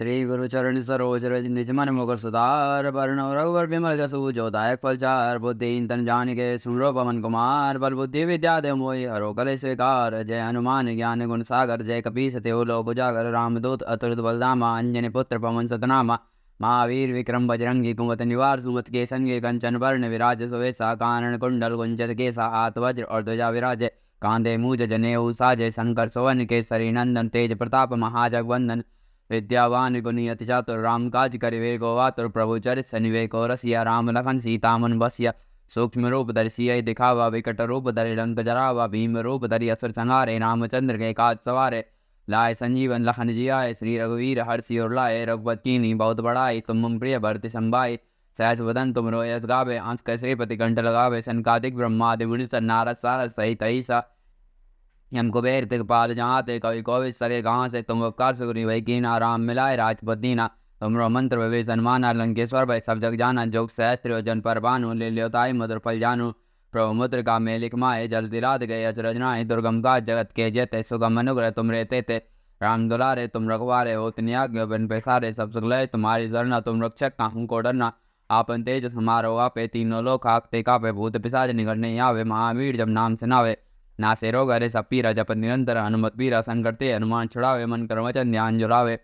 श्री गुरु चरण सरोज रज निज मन मुकुर सुधार वर्ण रघुवर विमल जसु जो दायक फलचार बुद्धिहीन तन जानिके सुमरो पवन कुमार बल बुद्धि विद्या देव मोहि हरो कले स्वीकार जय हनुमान ज्ञान गुण सागर जय कपीस तेहु लोक उजागर रामदूत अतुलित बलधामा अंजनी पुत्र पवन सतनामा महावीर विक्रम बजरंगी कुमत निवार सुमत के संगे कंचन वर्ण विराज सुवेशा कानन कुंडल कुंजत केसा हाथ वज्र और ध्वजा विराज कांधे मूज जनेऊ साजय शंकर सुवन केसरी नंदन तेज प्रताप महाजगवंदन विद्यावान गुणी अति चातुर राम काज करिवे को आतुर प्रभु चरित सनिवे को रसिया राम लखन सीता मन बसिया सूक्ष्म रूप धरि सियहि दिखावा विकट रूप धरि लंक जरावा भीम रूप धरि असुर संहारे रामचंद्र के काज सवारे लाए संजीवन लखन जियाए श्री रघुवीर हर्षि उर लाए रघुपति कीन्ही बहुत बड़ाई तुम मम प्रिय भरत संभाई सहज वदन तुम रोयस गावे अंश कैसे कंठ लगावे सनकादिक ब्रह्मादि मुनि नारद सारद सहित ऐसा यम कुबेर दिगपाल जहाँ कवि कोविद सके कहाँ से तुम उपकार सुग्री वही कीना राम मिलाए राजपत दीना तुमरो मंत्र विभीषण माना लंकेश्वर भाई सब जग जाना जोग सहस्त्र जन पर बानु ले ल्योताई मधुर फल जानू प्रभु मुद्र का मेलिक माए जल दिलाद गए अचरजनाए दुर्गम का जगत के जेते सुगम अनुग्रह तुम रहते थे राम दुलारे तुम रखवारे हो तिन्याज्ञ बन पैसारे सब सुगलय तुम्हारी जरना तुम रक्षक काहू को डरना आपन तेज समारो आपे तीनों लोग आखते कापे भूत पिशाच निकटने आवे महावीर जब नाम सुनावे नासे रोग हरे सब पीरा जपत निरंतर हनुमत पीरा संकटते हनुमान छुड़ावे मन कर वचन ध्यान जुड़ावे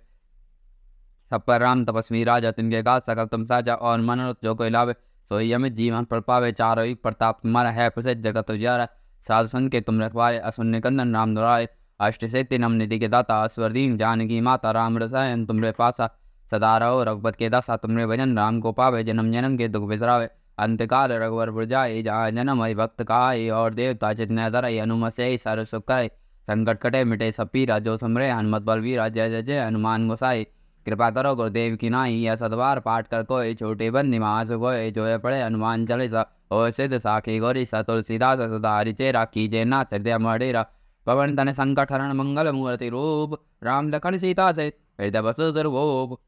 सब पर राम तपस्वी राजा तिनके गात सकल तुम साजा और मनोरथ जो कोई लावे सोई अमित जीवन पर पावे चारों एक प्रताप तुम्हारा है प्रसिद्ध जगत उजियारा साधु संत के तुम रखवारे असुन्य कंदन राम दुलारे अष्ट सिद्धि नम निधि के दाता अस्वरदीन जानकी माता राम रसायन तुमरे पासा सदा रहो रघुपत के दासा तुमरे भजन राम को पावे जन्म जन्म के दुख बिसरावे अंतकाल रघुवर बुझाई जहाँ जन्म हई भक्त कहाई और देवता चितने धरई हनुमत से सर्व सुख करे संकट कटे मिटे सब पीरा जो सुमरे हनुमत बलवीरा जय जय जय हनुमान गोसाई कृपा करो गुरुदेव की नाई यह सदवार पाठ कर कोई छोटे बंदी मास गोए जो है पढ़े हनुमान चालीसा ओ सिद्ध साखी गौरी स तुलसीदास सदा हरिचेरा कीजे नाथ हृदय मडेरा पवन तन संकट हरण मंगल मूर्ति रूप राम लखन सीता से हृदय बसु दुर्भोग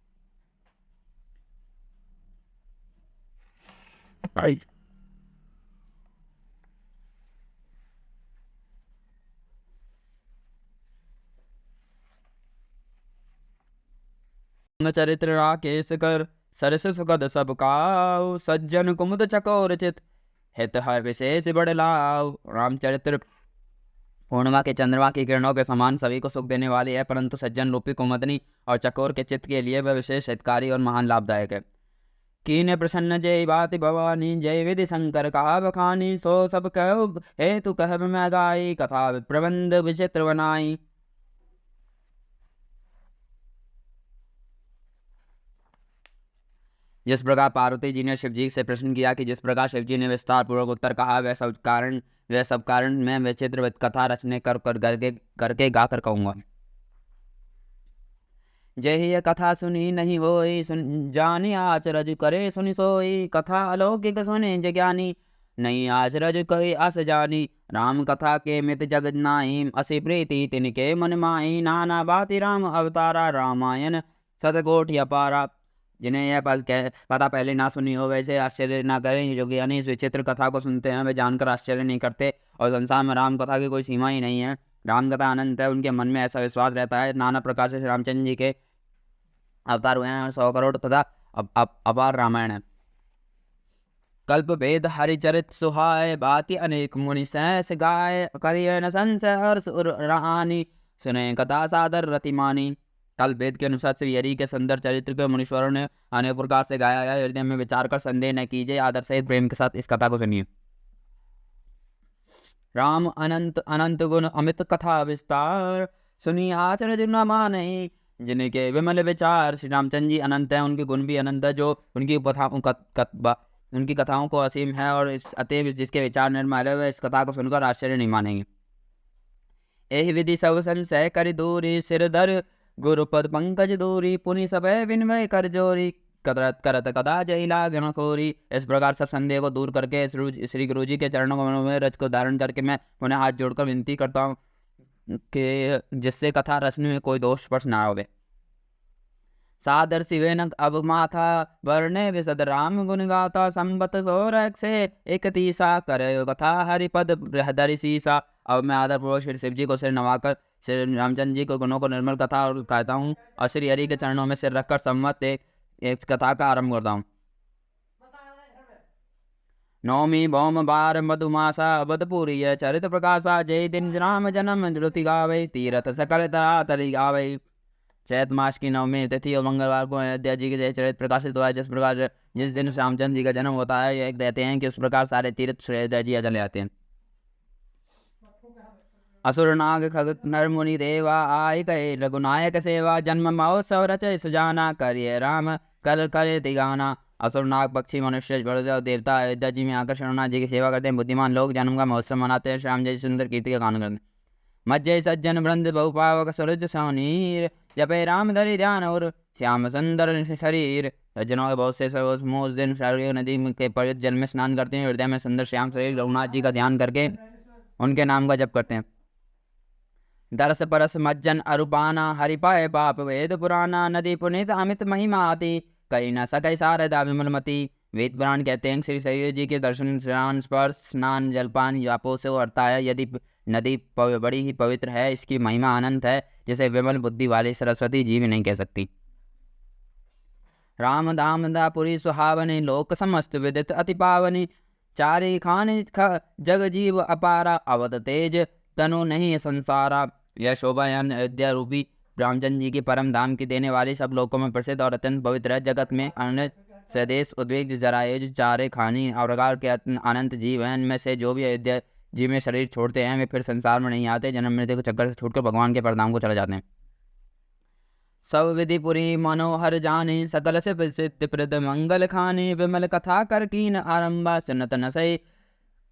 भाई चरित्र राकेश कर सरस सुखद सब काऊ सज्जन कुमुद चकोर चित हित हर विशेष बड़ लाऊ रामचरित्र पूर्णिमा के चंद्रमा की किरणों के समान सभी को सुख देने वाली है, परंतु सज्जन रूपी कुमुदनी और चकोर के चित्त के लिए वह विशेष हितकारी और महान लाभदायक है। कीन प्रसन्न जय बात भवानी जय विधि शंकर कहा बखानी सो सब कहो हे तू कह मैं गाई कथा प्रबंध विचित्र बनाई। जिस प्रकार पार्वती जी ने शिव जी से प्रश्न किया कि जिस प्रकार शिव जी ने विस्तार पूर्वक उत्तर कहा वह सब कारण मैं विचित्र कथा रचने करके गाकर कहूँगा। जय ही कथा सुनी नहीं होई सुन जानी आचरज करे सुनी सोई कथा अलौकिक सुने जज्ञानी नहीं आचरज कोई अस जानी राम कथा के मित जगत नाई असी प्रीति तिनके मन माई नाना बाति राम अवतारा रामायण सतकोटि अपारा। जिन्हें यह पता पहले ना सुनी हो वैसे आश्चर्य ना करें, जो ज्ञानी इस विचित्र कथा को सुनते हैं वे जानकर आश्चर्य नहीं करते। और संसार में राम कथा की कोई सीमा ही नहीं है, राम कथा अनंत है। उनके मन में ऐसा विश्वास रहता है नाना प्रकार से रामचंद्र जी के अवतार हुए हैं और 100 करोड़ तथा अपार रामायण है। कल्प भेद हरिचरित सुहाय बाति अनेक मुनि सहस गाय करिय न संशय हर्ष रहानी सुने कथा सादर रतिमानी। कल वेद के अनुसार श्री हरि के सुंदर चरित्र के मुनीश्वरों ने अनेक प्रकार से गाया है। हृदय में विचार कर संदेह न कीजिए, आदर सहित प्रेम के साथ इस कथा को सुनिए। राम अनंत अनंत गुण अमित कथा विस्तार सुनी आचर्य न माने जिनके विमल विचार। श्री रामचंद्र जी अनंत है, उनके गुण भी अनंत है, जो उनकी कथाओं को असीम है और इस अतएव जिसके विचार निर्मल है वह इस कथा को सुनकर आश्चर्य नहीं मानेंगे। यही विधि सब संशय कर दूरी सिर धर गुरुपद पंकज दूरी पुनि सब विनमय कर जोरी करत करत कदा जय लागन खोरी। इस प्रकार सब संदेह को दूर करके श्री गुरु जी के चरणों में रज को धारण करके मैं उन्हें हाथ जोड़कर विनती करता हूँ कि जिससे कथा रचने में कोई दोष स्पर्श ना होवे। सादर शिवेन अब माथा वर्णे विशद राम गुण गाता संबत 100 से 31 करे कथा हरिपद बृहदरि सीसा अब मैं आदरपूर्वक श्री शिव जी को सिर नवाकर श्री रामचंद्र जी को गुणों को निर्मल कथा और कहता हूँ और श्री हरि के चरणों में सिर रखकर सम्मत एक कथा का आरंभ करता हूँ। नौमी भौम बार मधुमासा अवधपुरी चरित प्रकाशा जय दिन राम जन्म द्रुति गावे तीरथ सकल तरा तरी गावे। चैत मास की नवमी तिथि और मंगलवार को अयोध्या जी के चरित प्रकाशित हुआ है। जिस दिन रामचंद्र जी का जन्म होता है, एक कहते हैं कि उस प्रकार सारे तीर्थ अयोध्या जी चले आते हैं। असुर नाग खग नर मुनि देवा आय कहे रघुनायक सेवा जन्म महोत्सव रचय सुजाना करिए राम कल करे तिगाना। असुर नाग पक्षी मनुष्य और देवता अयोध्या जी में आकर शरणनाथ जी की सेवा करते हैं। बुद्धिमान लोग जन्म का महोत्सव मनाते हैं। श्याम जी सुंदर कीर्ति का गान करते हैं। मज्जय सज्जन वृंद बहुपावक सूरज सौनीर जपे राम धरि ध्यान और श्याम सुंदर शरीर। सज्जनों के बहुत से उस दिन शारीरिक नदी के पवित्र जल में स्नान करते हैं। हृदय में सुंदर श्याम शरीर रघुनाथ जी का ध्यान करके उनके नाम का जप करते हैं। दरस परस मज्जन अरुपाना हरि पाए पाप वेद पुराना नदी पुनीत अमित महिमा आती कहीं न सकै शारदा विमलमती। वेद पुराण कहते हैं श्री शरीर जी के दर्शन स्नान स्पर्श स्नान जलपान यापों से हरता है। यदि नदी बड़ी ही पवित्र है, इसकी महिमा अनंत है, जिसे विमल बुद्धि वाली सरस्वती जी भी नहीं कह सकती। राम धाम दापुरी सुहावनी लोक समस्त विदित अति पावनी चारी खान जग जीव अपारा अवध तेज तनु नहीं संसारा। यह शोभायान अयोध्या रूपी रामचंद्र जी के परम धाम की देने वाली सब लोकों में प्रसिद्ध और अत्यंत पवित्र है। जगत में अन्य स्वदेश उद्वेग जरायुज चारे खानी और प्रकार के अनंत जीव हैं। इनमें से जो भी अयोध्या जी में शरीर छोड़ते हैं वे फिर संसार में नहीं आते। जन्म मृत्यु के चक्कर से छूटकर भगवान के परधाम को चले जाते हैं। सब विधि पुरी मनोहर जाने सकल से सिद्ध प्रद मंगल खाने विमल कथा कर कीन आरंभा सुनत न सही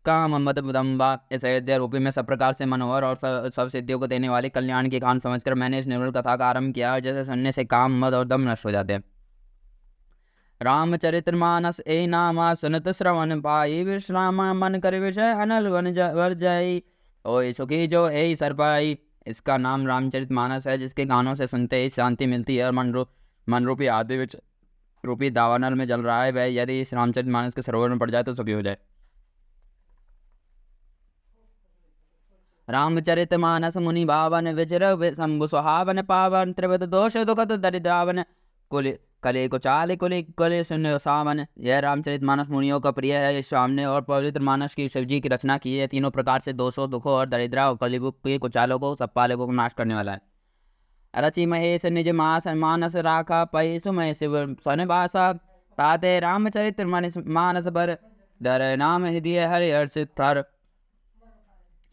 काम मद मुदम्बा। इस अयोध्या रूपी में सब प्रकार से मनोहर और सब सिद्धियों को देने वाली कल्याण की खान समझकर मैंने इस निर्मल कथा का आरंभ किया, जैसे सुनने से काम मद और दम नष्ट हो जाते हैं। रामचरित्र मानस ए नामा सुनत श्रवण पाई विश्रामा मन कर विषय अनल वन वर जाई ओए सुखी जो ए सरपाई। इसका नाम रामचरित मानस है, जिसके गानों से सुनते ही शांति मिलती है और मन रूपी आदि विच रूपी दावानल में जल रहा है वह यदि इस रामचरित मानस के सरोवर में पड़ जाए तो सुखी हो जाए। रामचरित मानस मुनि भावन विचर शंभु सुहावन पावन त्रिवत दोष दुखत दरिद्रावन कुल कले कुचाल कुल कुल सुन सावन। यह रामचरित मानस मुनियों का प्रिय है। इस सामने और पवित्र मानस की शिव जी की रचना की है। तीनों प्रकार से दोषों दुखों और दरिद्रा और कलियुग के कुचालों को सब पालकों को नाश करने वाला है। रचि महेश निज मास मानस राखा पै सुमय शिव सनवासा ताते रामचरित मानस पर दर नाम हृदय हरि हर्षित थर।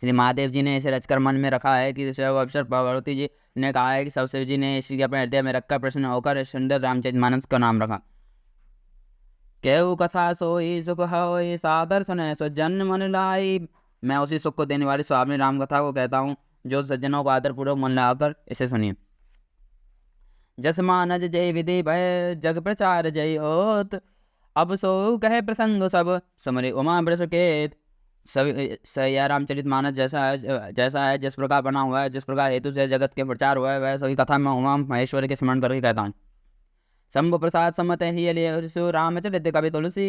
श्री महादेव जी ने इसे रचकर मन में रखा है कि अवसर पार्वती जी ने कहा है कि सब शिव जी ने इसी अपने हृदय में रखकर प्रसन्न होकर इस सुंदर रामचरित मानस का नाम रखा। केहू कथा सोई सुख होई सादर सुने सो जन मन लाई। मैं उसी सुख को देने वाली स्वामी राम कथा को कहता हूँ जो सज्जनों को आदरपूर्वक मन लगाकर इसे सुनिए। जस मानज जय विधि भय जग प्रचार जय होत अब सो कहे प्रसंग सब सुमरे उमा बृषकेत। सभी रामचरित मानस जैसा है जिस प्रकार बना हुआ है, जिस प्रकार हेतु से जगत के प्रचार हुआ है, वह सभी कथा में उमा महेश्वर के स्मरण करके कहता हूँ। शंभु प्रसाद सम्मत ही रामचरित कवि तुलसी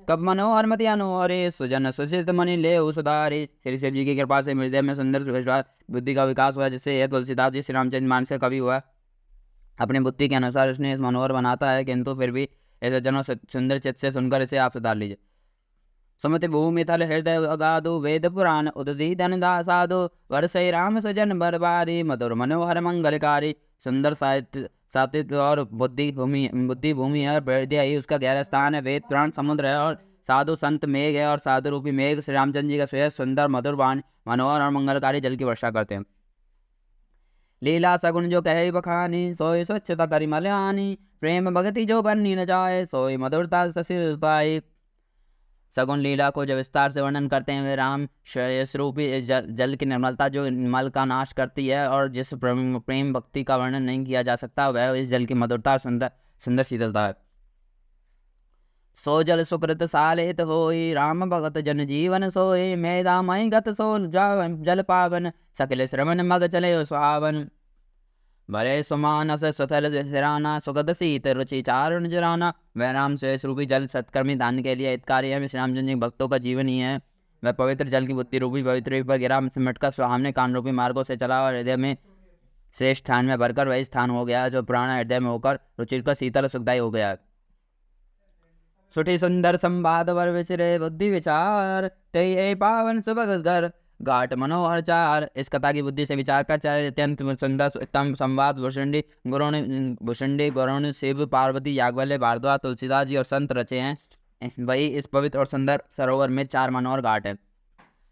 कब मनोहर मति अनोहरे सुजन सुचित मणि ले सुधारे। श्री शिव जी की कृपा से हृदय में सुंदर विश्वास बुद्धि का विकास हुआ, जिससे यह तुलसीदास जी श्री रामचरित मानस का कवि हुआ। अपनी बुद्धि के अनुसार इसने इस मनोहर बनाता है, किंतु फिर भी ऐसे जनों सुंदर चित्त से सुनकर इसे आप सुधार लीजिए। सुमति भूमि थल हृदय अगाधु वेद पुराण उदधि धन साधु वर्षय राम सुजन बरबारी मधुर मनोहर मंगलकारी। सुंदर साहित्य और बुद्धि भूमि है, हृदय ही उसका गहरा स्थान है। वेद पुराण समुद्र है और साधु संत मेघ है, और साधु रूपी मेघ श्री रामचंद्र जी का स्वयं सुंदर मधुर वाणी मनोहर और मंगलकारी जल की वर्षा करते हैं। लीला सगुन जो कहे बखानी सोई स्वच्छता करी मल्यानी प्रेम भगति जो बन्नी न जाए सोई मधुरता ससिर पाई। सगुन लीला को जो विस्तार से वर्णन करते हैं वे राम स्वरूपी जल की निर्मलता जो मल का नाश करती है, और जिस प्रेम भक्ति का वर्णन नहीं किया जा सकता वह इस जल की मधुरता सुंदर शीतलता है। सो जल सुकृत सालित होई राम भगत जन जीवन सोई मेधा मई गत सो जल पावन सकल श्रवण मग चले सुहावन। भरे सुमानस सुथल सिराना सुगध सीत रुचि चारुण जुराना। वह राम से स्वरूपी जल सत्कर्मी दान के लिए हितकारी है। श्री रामचंद्र जी भक्तों का जीवन ही है। वह पवित्र जल की बुद्धि रूपी पवित्र पर गिरा, सिमटकर सुहावने कान रूपी मार्गों से चला और हृदय में श्रेष्ठ स्थान में भरकर वही स्थान हो गया जो पुराना हृदय में होकर रुचिकर शीतल सुखदायी हो गया। सुठी सुंदर संवाद वर विचरे बुद्धि विचार, ते पावन सुभग घर घाट मनोहर चार। इस कथा की बुद्धि से विचार कर चाहे अत्यंत सुंदर उत्तम संवाद भूषुंडी गौरवण शिव पार्वती याज्ञवल्क्य भारद्वाज तुलसीदास जी और संत रचे हैं, वही इस पवित्र और सुंदर सरोवर में 4 मनोहर घाट है।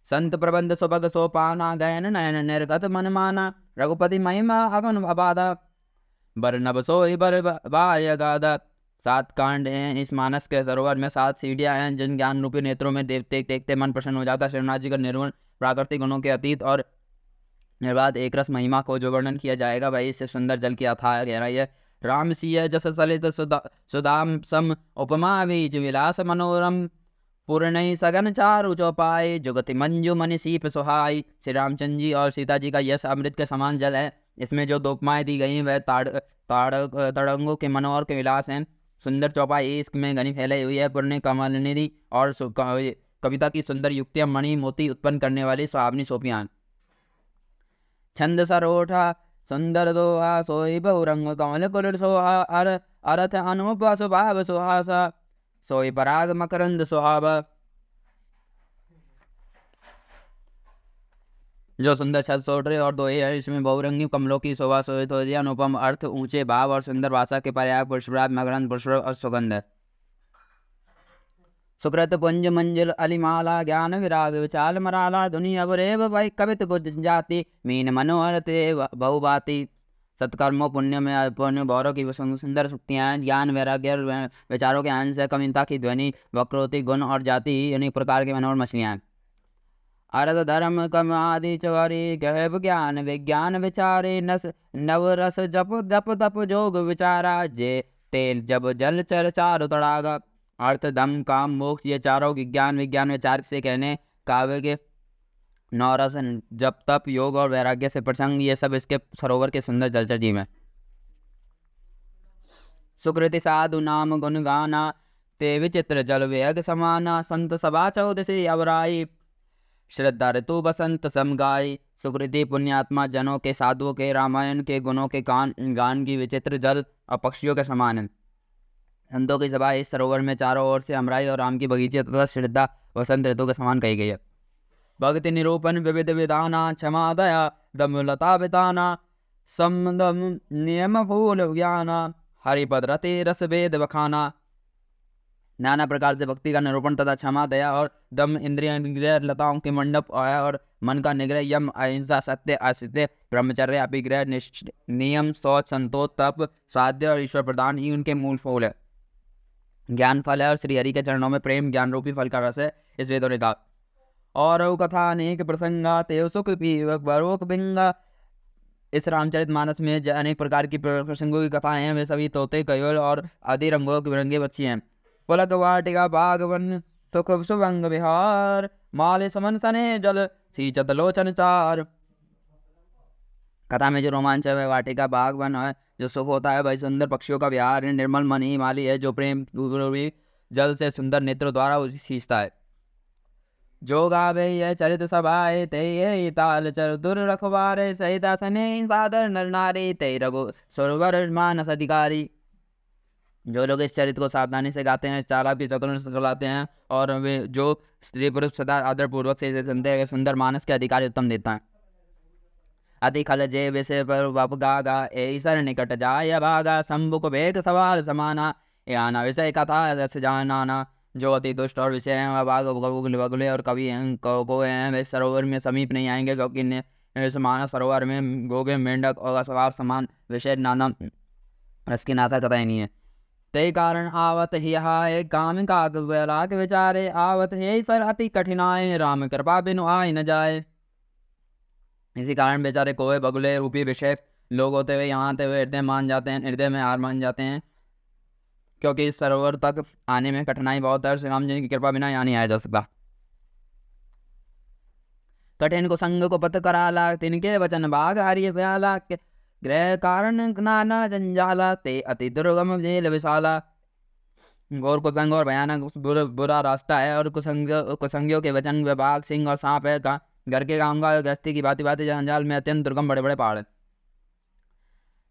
संत प्रबंध सुभग सोपाना, गयन नयन निर्गत मन माना, रघुपति महिमा अगन अबाधा, बर नभ सोई बर बाय गाधा। 7 कांड हैं इस मानस के सरोवर में, 7 सीढ़ियां हैं जिन ज्ञान रूपी नेत्रों में देखते देखते मन प्रसन्न हो जाता है। श्रीनाथ जी का निर्गुण प्राकृतिक गुणों के अतीत और निर्बाध एक रस महिमा को जो वर्णन किया जाएगा वही इससे सुंदर जल की अथाह गहराई है। राम सिय जस सलित सुदाम सम, उपमा बीज विलास मनोरम, पूर्ण सगन चारु चौपाई, जुगति मंजू मनि सीप सुहाई। श्री रामचंद्र जी और सीता जी का यश अमृत के समान जल है। इसमें जो 2 उपमाएं दी गई हैं वह तड़ंगों के मनोहर के विलास हैं। सुंदर चौपाई इसमें घनी फैलाई हुई है। पूर्ण कमलनिधि और कविता की सुंदर युक्तियां मणि मोती उत्पन्न करने वाली सुहावनी सोपियां। छंद सरोठा सुंदर दोहा, सोई बहुरंग कमल कुल सोहा, अरथ अनूप स्वभाव सुहासा, सोई पराग मकरंद सुहावा। जो सुंदर छत सोटरे और दोहे है, इसमें बहुरंगी कमलों की शोभा शोभित हो, अनुपम अर्थ, ऊंचे भाव और सुंदर भाषा के पर्याय पुष्पराज मकरंद पुष्प और सुगंध है। सुकृत पुंज मंजिल अलिमाला, ज्ञान विराग विचाल मराला, धुनि अवरेव भाई कवित बुद्ध जाति, मीन मनोहर ते बहुबाती। सत्कर्मों पुण्य में पुण्य गौरव की सुंदर शक्तियाँ, ज्ञान वैराग्य विचारों के अंश है, कविता की ध्वनि वक्रोति गुण और जाति अनेक प्रकार के मनोहर मछलियाँ। अर्थ धर्म कम आदि चौरी, गहब ज्ञान विज्ञान विचारे, नस नव रस जप जप तप जोग विचारा, जे तेल जब जल चर चारु तड़ागा। अर्थ धम काम मोक्ष ये चारों विज्ञान विचार से कहने, काव्य के नौरस जप तप योग और वैराग्य से प्रसंग, ये सब इसके सरोवर के सुंदर जलचर जीव हैं। सुकृति साधु नाम गुण गाना, ते विचित्र जल वेग समाना, संत सभा चौदसी अवराई, श्रद्धा ऋतु बसंत समगाई। सुकृति पुण्यात्मा जनों के साधुओं के रामायण के गुणों के गान की विचित्र जल और पक्षियों के समान है। संतों की सभा इस सरोवर में चारों ओर से अमराई और आम की बगीचे तथा श्रद्धा वसंत ऋतु के समान कही गई है। भक्ति निरूपण विविध विधाना, क्षमा दया दम लता बिताना, समदम नियम फूल ज्ञाना, हरिपद रति रस वेद बखाना। नाना प्रकार से भक्ति का निरूपण तथा क्षमा दया और दम इंद्रिय लताओं के मंडप और मन का निग्रह, यम अहिंसा सत्य असत्य ब्रह्मचर्य अभिग्रह नियम शौच संतोष तप स्वाध्याय और ईश्वर प्रदान ही उनके मूल फूल है। ज्ञान फल है और श्री हरि के चरणों में प्रेम ज्ञान रूपी फल का रस है। इस वेदों ने कहा और कथा अनेक प्रसंगा, तेव सुख पीवक बरोक बिंगा। इस रामचरित मानस में अनेक प्रकार की प्रसंगों की कथाएं हैं। वे सभी तोते कयोल और आदि रंगों के बिरंगे पक्षी हैं। पुलक वाटिका बागवन सुख सुभंग विहार, माले समन सने जल सींचत लोचन चार। कथा में जो रोमांच है वह वाटिका बागवन है, जो सुख होता है वही सुंदर पक्षियों का विहार है। निर्मल मन ही माली है, जो प्रेम जल से सुंदर नेत्रों द्वारा खींचता है। जो गावे यह चरित सभाए, ते ताल चर दुर रखवारे, सहिता सने सादर नर नारी, ते रघु सुरवर मानस अधिकारी। जो लोग इस चरित्र को सावधानी से गाते हैं, चालाक की चतुर से चलाते हैं और वे जो स्त्री पुरुष सदा आदर पूर्वक से सुनते हैं, सुंदर मानस के अधिकारी उत्तम देता है। अति खल जय विषय पर वप गागा, ऐसर निकट जाय भागा, शंभुक वेद सवाल समाना, याना विषय कथा रस जानाना। जो अति दुष्ट और विषय हैं वह बाघ बगुले और कवि हैं को हैं, वे सरोवर में समीप नहीं आएंगे, क्योंकि इस मानस सरोवर में गोगे मेंढक और सवार समान विषय नाना रस की नाथा कथाएं नहीं है। ते कारण आवत ही हाय काम काग बैलाग विचारे, आवत ही सर अति कठिनाए, राम कृपा बिनु आय न जाए। इसी कारण बेचारे कोए बगुले रूपी विषय लोग होते हुए यहाँ आते हुए हृदय मान जाते हैं, हृदय में हार मान जाते हैं, क्योंकि इस सरोवर तक आने में कठिनाई बहुत है। श्री राम जी की कृपा बिना यहाँ नहीं आया जा सकता। कठिन को संग को पत कराला, तिनके वचन बाघ हरिय प्याला, ग्रह कारण नाना जंजाला, ते अति दुर्गम जेल विशाला। घोर कुसंग और भयानक बुरा रास्ता है, और कुसंगियों के वचन विभाग सिंह और सांप है। घर के काम का गृहस्थी की भांति भांति जंजाल में अत्यंत दुर्गम बड़े बड़े पहाड़ है।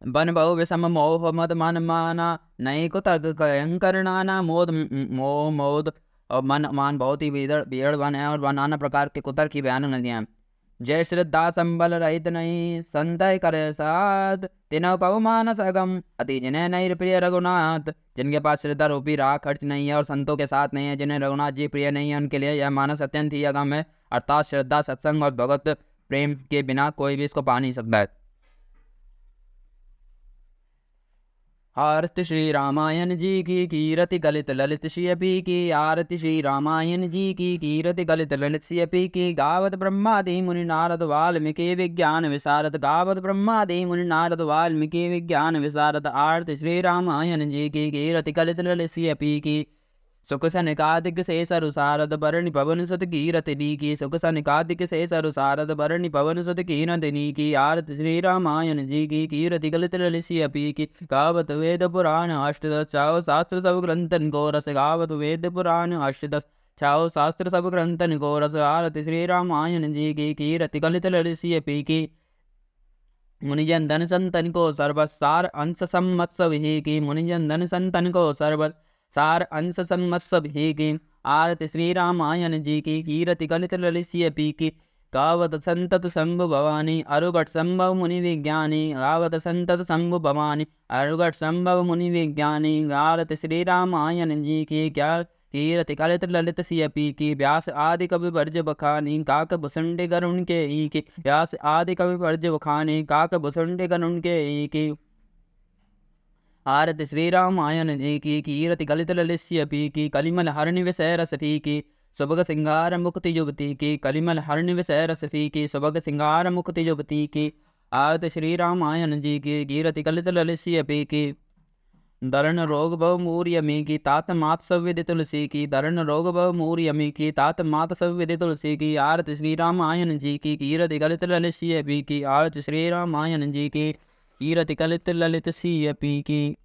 बन बहु विषम मोह मद मन माना, नहीं को तर्क भयंकर नाना, मोद मोह मोद और मन मान बहुत ही भीड़ बन है, और वह नाना प्रकार के कुतर्क की भयानक नदियां हैं। जय श्रद्धा संबल रहित नहीं, संतय करे साध, तिनों कव मानस अगम, अति जिन्हें नहीं प्रिय रघुनाथ। जिनके पास श्रद्धा रूपी राह खर्च नहीं है और संतों के साथ नहीं है, जिन्हें रघुनाथ जी प्रिय नहीं है, उनके लिए यह मानस अत्यंत ही अगम है। अर्थात श्रद्धा सत्संग और भगवत प्रेम के बिना कोई भी इसको पा नहीं सकता है। आरती श्री रामायण जी की कीरति गलित ललित शियपी की, आरती श्री रामायण जी की कीरति गलित ललित शियपी की। गावत ब्रह्मादि मुनि नारद वाल्मीकि विज्ञान विशारद, गावत ब्रह्मादि मुनि नारद वाल्मीकि विज्ञान विशारद। आरती श्री रामायण जी की कीरति गलित ललित शियपी की। सुख सनिकादिक से सरु सारद बरनि पवन सुत कीरति की, सुख सनिकादिक से सरु सारद बरनि पवन सुत कीरति की। आरती श्री रामायण जी की कीरति गलित ललित शियपी की। गावत वेद पुराण अष्टदश छाओ शास्त्र सब ग्रंथन को रस, गावत वेद पुराण अष्टदश छाओ शास्त्र सब ग्रंथन को रस। आरती श्री रामायण जी की कीरति गलित ललित शियपी की। मुनिजन धन संतन को सर्वसार अंश सम्मत्सव ही की, मुनिजन धन संतन को सर्वसार अंश सम्मत्सव ही की। आरती श्री रामायण जी की कीरति गलित ललित शियपी की। गावत संतत शंभु भवानी अरुगट संभव मुनि विज्ञानी, गावत संतत शंभु भवानी अरुगट संभव मुनि विज्ञानी। आरती श्री रामायण जी की क्या कीरति कलित ललित शियपी की। व्यास आदि कवि वर्ज बखानी काक भुसुंड गरुण के ई की, व्यास आदि कवि वर्ज बखानी काक भुसुंड गरुण के ई की। आरती श्री रामायण जी की कीरति कलित ललित शियपी की। कलिमल हरनि विषय रस की, सुभग सिंगार मुक्ति युवती की, कलिमल हरनि विषय रस की, सुभग सिंगार मुक्ति युवती की। आरती श्री रामायण जी की कीरति कलित ललित शियपी की। दरण रोग भव मूर यमी की, तात मात संविधि तुलसी की, दरण रोग भव मूर यमी की, तात मात संविधि तुलसी की। आरती श्री रामायण जी की कीरति गलित ललित शियपी की। आरती श्री रामायण जी की कीरति गलित ललित शियपी की।